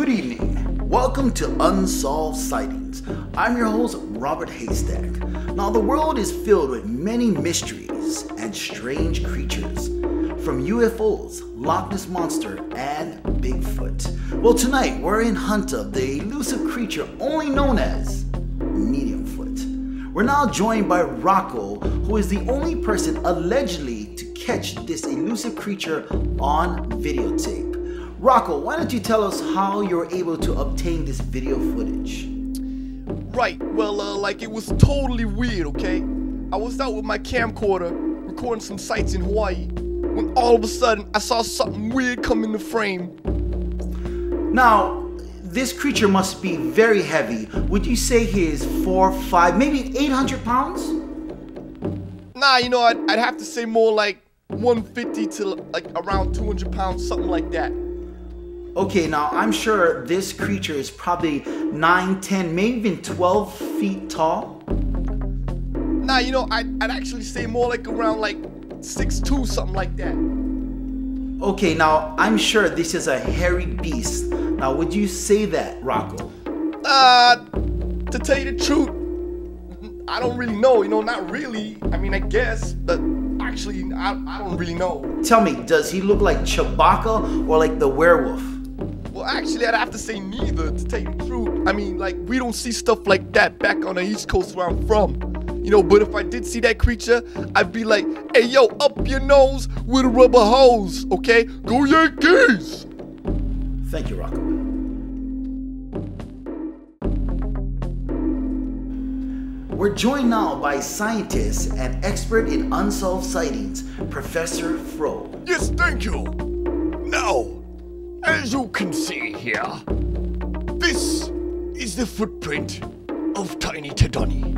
Good evening. Welcome to Unsolved Sightings. I'm your host, Robert Haystack. Now, the world is filled with many mysteries and strange creatures, from UFOs, Loch Ness Monster, and Bigfoot. Well, tonight we're in hunt of the elusive creature only known as Mediumfoot. We're now joined by Rocco, who is the only person allegedly to catch this elusive creature on videotape. Rocco, why don't you tell us how you were able to obtain this video footage? Right, well, like it was totally weird, okay? I was out with my camcorder, recording some sights in Hawaii, when all of a sudden I saw something weird come in the frame. Now, this creature must be very heavy. Would you say he is 4, 5, maybe 800 pounds? Nah, you know, I'd have to say more like 150 to like around 200 pounds, something like that. Okay, now I'm sure this creature is probably 9, 10, maybe even 12 feet tall. Nah, you know, I'd actually say more like around like 6'2", something like that. Okay, now I'm sure this is a hairy beast. Now, would you say that, Rocco? To tell you the truth, I don't really know, you know, not really. I mean, I guess, but actually, I don't really know. Tell me, does he look like Chewbacca or like the werewolf? Well, actually, I'd have to say neither, to tell you the truth. I mean, like, we don't see stuff like that back on the East Coast where I'm from. You know, but if I did see that creature, I'd be like, hey, yo, up your nose with a rubber hose, okay? Go Yankees! Thank you, Rocco. We're joined now by scientist and expert in unsolved sightings, Professor Fro. Yes, thank you. Now, as you can see here, this is the footprint of Tiny Tedunny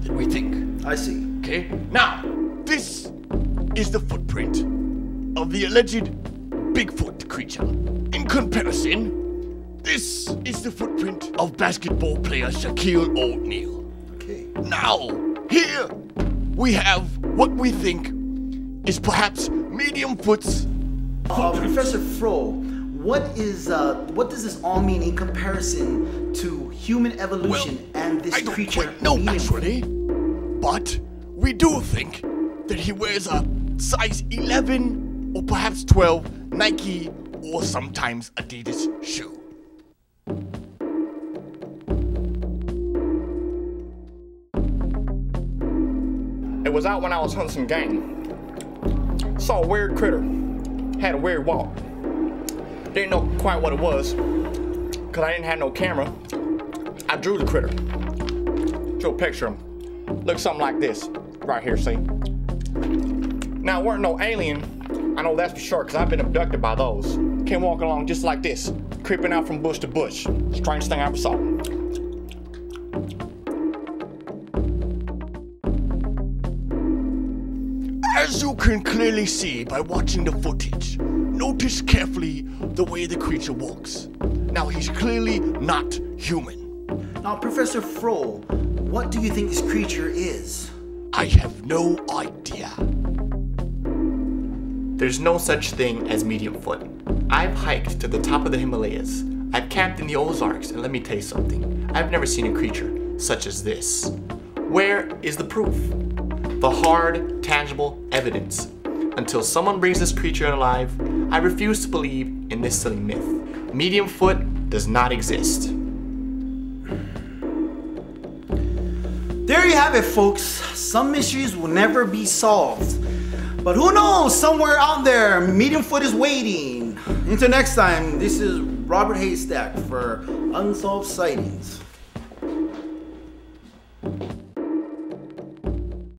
that we think. I see. Okay, now, this is the footprint of the alleged Bigfoot creature. In comparison, this is the footprint of basketball player Shaquille O'Neal. Okay. Now, here we have what we think is perhaps Mediumfoot's Professor Fro, what does this all mean in comparison to human evolution and this creature? I don't quite know actually, but we do think that he wears a size 11 or perhaps 12 Nike or sometimes Adidas shoe. It was out when I was hunting some game. Saw a weird critter. Had a weird walk. Didn't know quite what it was, cause I didn't have no camera. I drew the critter. Drew a picture of him. Looked something like this, right here, see? Now, it weren't no alien, I know that's for sure, cause I've been abducted by those. Came walking along just like this, creeping out from bush to bush. Strangest thing I ever saw. As you can clearly see by watching the footage, notice carefully the way the creature walks. Now, he's clearly not human. Now, Professor Fro, what do you think this creature is? I have no idea. There's no such thing as Mediumfoot. I've hiked to the top of the Himalayas. I've camped in the Ozarks, and let me tell you something. I've never seen a creature such as this. Where is the proof? The hard, tangible evidence. Until someone brings this creature alive, I refuse to believe in this silly myth. Mediumfoot does not exist. There you have it, folks. Some mysteries will never be solved. But who knows, somewhere out there, Mediumfoot is waiting. Until next time, this is Robert Haystack for Unsolved Sightings.